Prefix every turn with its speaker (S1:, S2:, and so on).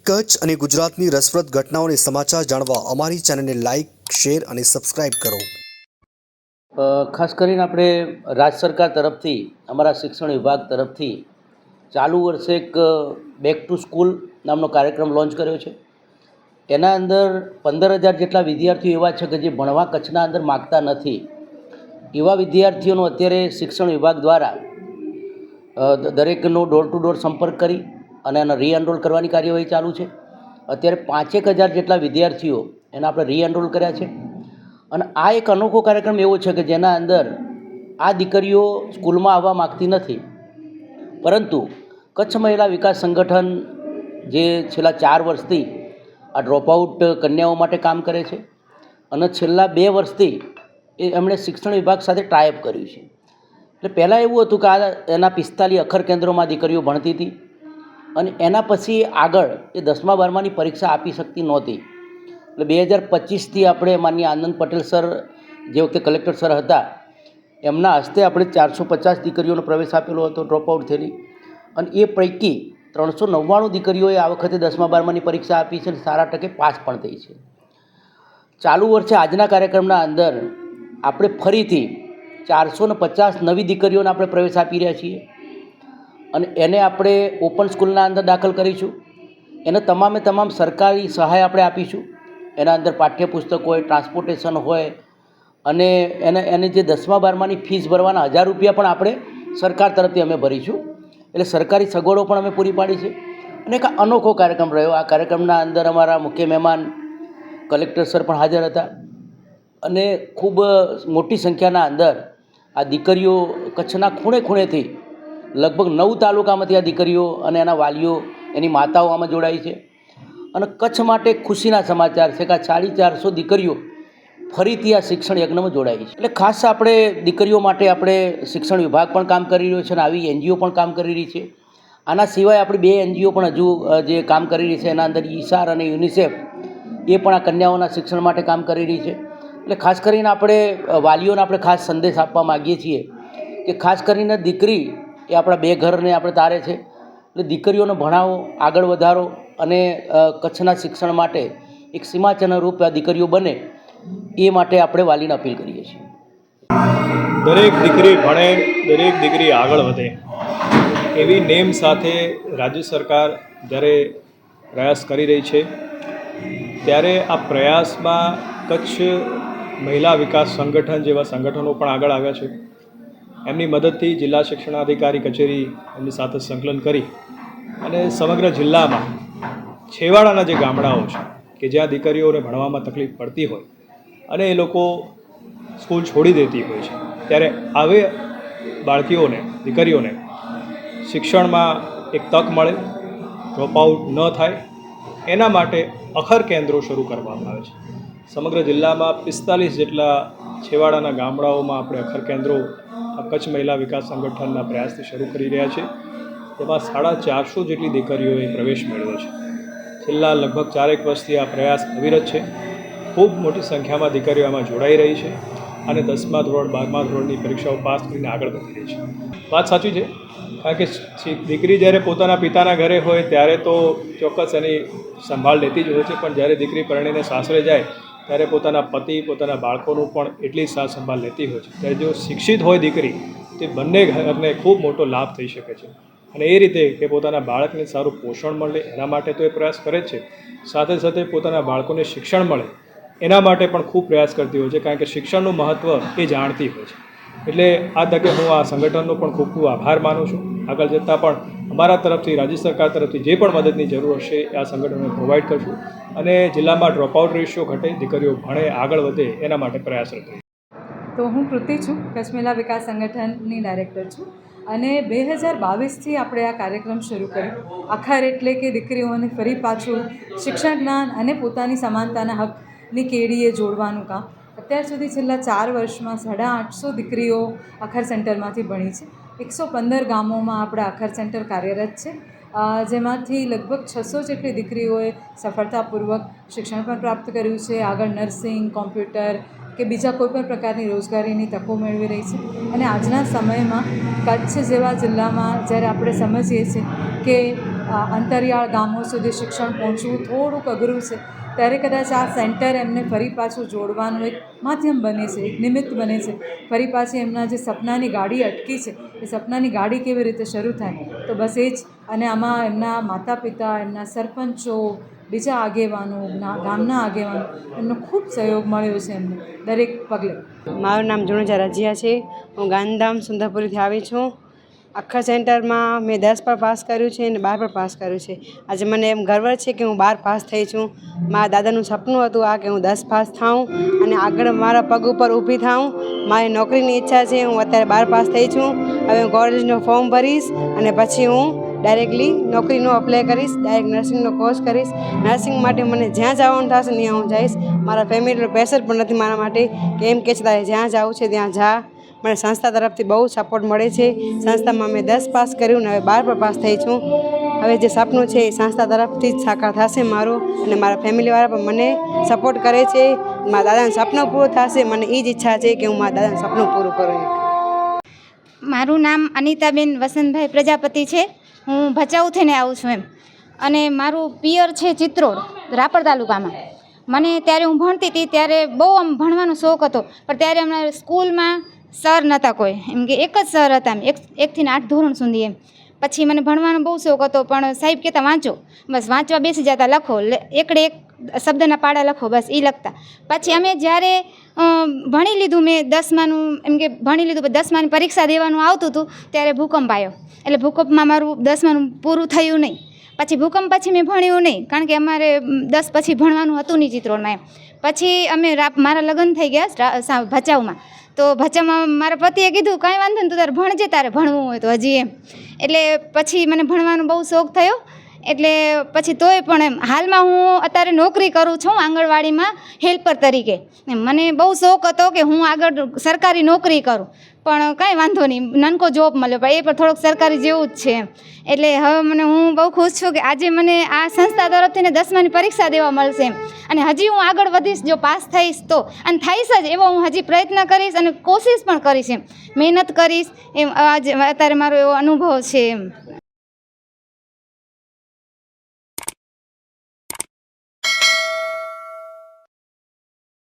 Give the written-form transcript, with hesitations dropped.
S1: કચ્છ અને ગુજરાતની રસપ્રદ ઘટનાઓને સમાચાર જાણવા અમારી ચેનલને લાઇક, શેર અને સબસ્ક્રાઇબ કરો.
S2: ખાસ કરીને આપણે રાજ્ય સરકાર તરફથી અમારા શિક્ષણ વિભાગ તરફથી ચાલુ વર્ષે એક બેક ટુ સ્કૂલ નામનો કાર્યક્રમ લોન્ચ કર્યો છે. એના અંદર 15,000 જેટલા વિદ્યાર્થીઓ એવા છે કે જે ભણવા કચ્છના અંદર માગતા નથી. એવા વિદ્યાર્થીઓનો અત્યારે શિક્ષણ વિભાગ દ્વારા દરેકનો ડોર ટુ ડોર સંપર્ક કરી અને એને રીએનરોલ કરવાની કાર્યવાહી ચાલુ છે. અત્યારે 5,000 જેટલા વિદ્યાર્થીઓ એને આપણે રીએનરોલ કર્યા છે. અને આ એક અનોખો કાર્યક્રમ એવો છે કે જેના અંદર આ દીકરીઓ સ્કૂલમાં આવવા માગતી નથી, પરંતુ કચ્છ મહિલા વિકાસ સંગઠન જે છેલ્લા 4 વર્ષથી આ ડ્રોપઆઉટ કન્યાઓ માટે કામ કરે છે અને છેલ્લા 2 વર્ષથી એમણે શિક્ષણ વિભાગ સાથે ટાઈઅપ કર્યું છે. એટલે પહેલાં એવું હતું કે એના 45 અખર કેન્દ્રોમાં દીકરીઓ ભણતી હતી અને એના પછી આગળ એ 10મા 12માની પરીક્ષા આપી શકતી નહોતી. એટલે 2025થી આપણે માનનીય આનંદ પટેલ સર જે વખતે કલેક્ટર સર હતા એમના હસ્તે આપણે 450 દીકરીઓનો પ્રવેશ આપેલો હતો ડ્રોપઆઉટ થયેલી, અને એ પૈકી 399 દીકરીઓએ આ વખતે 10મા 12માની પરીક્ષા આપી છે અને સારા ટકે પાસ પણ થઈ છે. ચાલુ વર્ષે આજના કાર્યક્રમના અંદર આપણે ફરીથી 450 નવી દીકરીઓને આપણે પ્રવેશ આપી રહ્યા છીએ અને એને આપણે ઓપન સ્કૂલના અંદર દાખલ કરીશું. એને તમામે તમામ સરકારી સહાય આપણે આપીશું. એના અંદર પાઠ્યપુસ્તક હોય, ટ્રાન્સપોર્ટેશન હોય અને એને જે 10મા 12માની ફીસ ભરવાના 1,000 રૂપિયા પણ આપણે સરકાર તરફથી અમે ભરીશું. એટલે સરકારી સગવડો પણ અમે પૂરી પાડી છે અને એક અનોખો કાર્યક્રમ રહ્યો. આ કાર્યક્રમના અંદર અમારા મુખ્ય મહેમાન કલેક્ટર સર પણ હાજર હતા અને ખૂબ મોટી સંખ્યાના અંદર આ દીકરીઓ કચ્છના ખૂણે ખૂણેથી લગભગ 9 તાલુકામાંથી આ દીકરીઓ અને એના વાલીઓ, એની માતાઓ આમાં જોડાઈ છે. અને કચ્છ માટે ખુશીના સમાચાર છે કે આ 450 દીકરીઓ ફરીથી આ શિક્ષણ યજ્ઞમાં જોડાઈ છે. એટલે ખાસ આપણે દીકરીઓ માટે આપણે શિક્ષણ વિભાગ પણ કામ કરી રહ્યો છે અને આવી એનજીઓ પણ કામ કરી રહી છે. આના સિવાય આપણી 2 એનજીઓ પણ હજુ જે કામ કરી રહી છે, એના અંદર ઈશાર અને યુનિસેફ, એ પણ આ કન્યાઓના શિક્ષણ માટે કામ કરી રહી છે. એટલે ખાસ કરીને આપણે વાલીઓને આપણે ખાસ સંદેશ આપવા માગીએ છીએ કે ખાસ કરીને દીકરી એ આપણા 2 ઘરને આપણે તારે છે. એટલે દીકરીઓને ભણાવો, આગળ વધારો અને કચ્છના શિક્ષણ માટે એક સીમાચિહ્ન રૂપ આ દીકરીઓ બને, એ માટે આપણે વાલીને અપીલ કરીએ છીએ.
S3: દરેક દીકરી ભણે, દરેક દીકરી આગળ વધે એવી નેમ સાથે રાજ્ય સરકાર જ્યારે પ્રયાસ કરી રહી છે, ત્યારે આ પ્રયાસમાં કચ્છ મહિલા વિકાસ સંગઠન જેવા સંગઠનો પણ આગળ આવ્યા છે. એમની મદદથી જિલ્લા શિક્ષણાધિકારી કચેરી એમની સાથે સંકલન કરી અને સમગ્ર જિલ્લામાં છેવાડાના જે ગામડાઓ છે કે જ્યાં દીકરીઓને ભણવામાં તકલીફ પડતી હોય અને એ લોકો સ્કૂલ છોડી દેતી હોય છે, ત્યારે આવે બાળકીઓને, દીકરીઓને શિક્ષણમાં એક તક મળે, ડ્રોપઆઉટ ન થાય, એના માટે અખર કેન્દ્રો શરૂ કરવામાં આવે છે. સમગ્ર જિલ્લામાં 45 જેટલા છેવાડાના ગામડાઓમાં આપણે અખર કેન્દ્રો કચ્છ મહિલા વિકાસ સંગઠનના પ્રયાસથી શરૂ કરી રહ્યા છે. તેમાં 450 જેટલી દીકરીઓએ પ્રવેશ મેળવ્યો છે. છેલ્લા લગભગ 4 વર્ષથી આ પ્રયાસ અવિરત છે. ખૂબ મોટી સંખ્યામાં દીકરીઓ આમાં જોડાઈ રહી છે અને 10મા ધોરણ, 12મા ધોરણની પરીક્ષાઓ પાસ કરીને આગળ વધી રહી છે. વાત સાચી છે, કારણ કે દીકરી જ્યારે પોતાના પિતાના ઘરે હોય ત્યારે તો ચોક્કસ એની સંભાળ લેતી જ હોય છે, પણ જ્યારે દીકરી પરણીને સાસરે જાય ત્યારે પોતાના પતિ, પોતાના બાળકોનું પણ એટલી સાર સંભાળ લેતી હોય છે. ત્યારે જો શિક્ષિત હોય દીકરી, તે બંને ઘરને ખૂબ મોટો લાભ થઈ શકે છે. અને એ રીતે કે પોતાના બાળકને સારું પોષણ મળે એના માટે તો એ પ્રયાસ કરે જ છે, સાથે સાથે પોતાના બાળકોને શિક્ષણ મળે એના માટે પણ ખૂબ પ્રયાસ કરતી હોય છે, કારણ કે શિક્ષણનું મહત્ત્વ એ જાણતી હોય છે. એટલે આ તકે હું આ સંગઠનનો પણ ખૂબ ખૂબ આભાર માનું છું. આગળ જતાં પણ અમારા તરફથી, રાજ્ય સરકાર તરફથી જે પણ મદદની જરૂર હશે એ આ સંગઠનને પ્રોવાઈડ કરશું અને જિલ્લામાં ડ્રોપઆઉટ રેશિયો ઘટે, દીકરીઓ ભણે, આગળ વધે એના માટે પ્રયાસરત રહીશું.
S4: તો હું કૃતિ છું, કચ્છ મહિલા વિકાસ સંગઠનની ડાયરેક્ટર છું અને 2022થી આપણે આ કાર્યક્રમ શરૂ કર્યો. અખર એટલે કે દીકરીઓને ફરી પાછું શિક્ષણ જ્ઞાન અને પોતાની સમાનતાના હકની કેડીએ જોડવાનું કામ. અત્યાર સુધી છેલ્લા 4 વર્ષમાં 850 દીકરીઓ અખર સેન્ટરમાંથી ભણી છે. 115 ગામોમાં આપણા અખર સેન્ટર કાર્યરત છે, જેમાંથી લગભગ 600 જેટલી દીકરીઓએ સફળતાપૂર્વક શિક્ષણ પણ પ્રાપ્ત કર્યું છે. આગળ નર્સિંગ, કોમ્પ્યુટર કે બીજા કોઈપણ પ્રકારની રોજગારીની તકો મેળવી રહી છે. અને આજના સમયમાં કચ્છ જેવા જિલ્લામાં જ્યારે આપણે સમજીએ છીએ કે અંતરિયાળ ગામો સુધી શિક્ષણ પહોંચવું થોડુંક અઘરું છે, ત્યારે કદાચ આ સેન્ટર એમને ફરી પાછું જોડવાનું એક માધ્યમ બને છે, એક નિમિત્ત બને છે. ફરી પાછી એમના જે સપનાની ગાડી અટકી છે એ સપનાની ગાડી કેવી રીતે શરૂ થાય, તો બસ એ જ. અને આમાં એમના માતા પિતા, એમના સરપંચો, બીજા આગેવાનો, ગામના આગેવાનો, એમનો ખૂબ સહયોગ મળ્યો છે એમને દરેક પગલે.
S5: મારું નામ જુણેજા રજિયા છે. હું ગાંધીધામ સુંદરપુરીથી આવી છું. આખા સેન્ટરમાં મેં 10 પણ પાસ કર્યું છે અને 12 પણ પાસ કર્યું છે. આજે મને એમ ગર્વ છે કે હું 12 પાસ થઈ છું. મારા દાદાનું સપનું હતું આ કે હું 10 પાસ થાઉં અને આગળ મારા પગ ઉપર ઊભી થાઉં. મારી નોકરીની ઈચ્છા છે. હું અત્યારે 12 પાસ થઈ છું. હવે હું કોલેજનું ફોર્મ ભરીશ અને પછી હું ડાયરેક્ટલી નોકરીનો અપ્લાય કરીશ, ડાયરેક્ટ નર્સિંગનો કોર્સ કરીશ. નર્સિંગ માટે મને જ્યાં જવાનું થશે ત્યાં હું જઈશ. મારા ફેમિલીનો પ્રેશર પણ નથી મારા માટે કે એમ કે છે તારે જ્યાં જવું છે ત્યાં જા. મને સંસ્થા તરફથી બહુ સપોર્ટ મળે છે. સંસ્થામાં મેં 10 પાસ કર્યું ને હવે 12 પણ પાસ થઈ છું. હવે જે સપનું છે એ સંસ્થા તરફથી જ સાકાર થશે મારું, અને મારા ફેમિલીવાળા પણ મને સપોર્ટ કરે છે. મારા દાદાનું સપનું પૂરું થશે, મને એ જ ઈચ્છા છે કે હું મારા દાદાનું સપનું પૂરું કરું.
S6: મારું નામ અનિતાબેન વસંતભાઈ પ્રજાપતિ છે. હું ભચાઉ થઈને આવું છું એમ, અને મારું પિયર છે ચિત્રોડ, રાપર તાલુકામાં. મને ત્યારે હું ભણતી હતી ત્યારે બહુ આમ ભણવાનો શોખ હતો, પણ ત્યારે અમારા સ્કૂલમાં સર નહોતા કોઈ, એમ કે એક જ સર હતા, એમ 1 થી 8 ધોરણ સુધી એમ. પછી મને ભણવાનો બહુ શોખ હતો, પણ સાહેબ કહેતા વાંચો, બસ વાંચવા બેસી જતા, લખો, એકડે એક શબ્દના પાડા લખો, બસ એ લખતા. પછી અમે જ્યારે ભણી લીધું, મેં 10માનું એમ કે ભણી લીધું, 10માની પરીક્ષા દેવાનું આવતું હતું ત્યારે ભૂકંપ આવ્યો. એટલે ભૂકંપમાં મારું 10માનું પૂરું થયું નહીં. પછી ભૂકંપ પછી મેં ભણ્યું નહીં, કારણ કે અમારે 10 પછી ભણવાનું હતું નહીં ચિત્રોડમાં એમ. પછી અમે મારા લગ્ન થઈ ગયા ભચાઉમાં. તો ભચાઉમાં મારા પતિએ કીધું કાંઈ વાંધો નહીં, તું તારે ભણજે, તારે ભણવું હોય તો હજી એમ. એટલે પછી મને ભણવાનો બહુ શોખ થયો. એટલે પછી તોય પણ એમ હાલમાં હું અત્યારે નોકરી કરું છું આંગણવાડીમાં હેલ્પર તરીકે. મને બહુ શોખ હતો કે હું આગળ સરકારી નોકરી કરું, પણ કાંઈ વાંધો નહીં, નાનકો જોબ મળ્યો, પણ એ પણ થોડોક સરકારી જેવું જ છે એમ. એટલે હવે હું બહુ ખુશ છું કે આજે મને આ સંસ્થા તરફથી 10માની પરીક્ષા દેવા મળશે એમ. અને હજી હું આગળ વધીશ, જો પાસ થઈશ તો, અને થઈશ જ એવો હું હજી પ્રયત્ન કરીશ અને કોશિશ પણ કરીશ એમ, મહેનત કરીશ એમ. આજે અત્યારે મારો એવો અનુભવ છે એમ.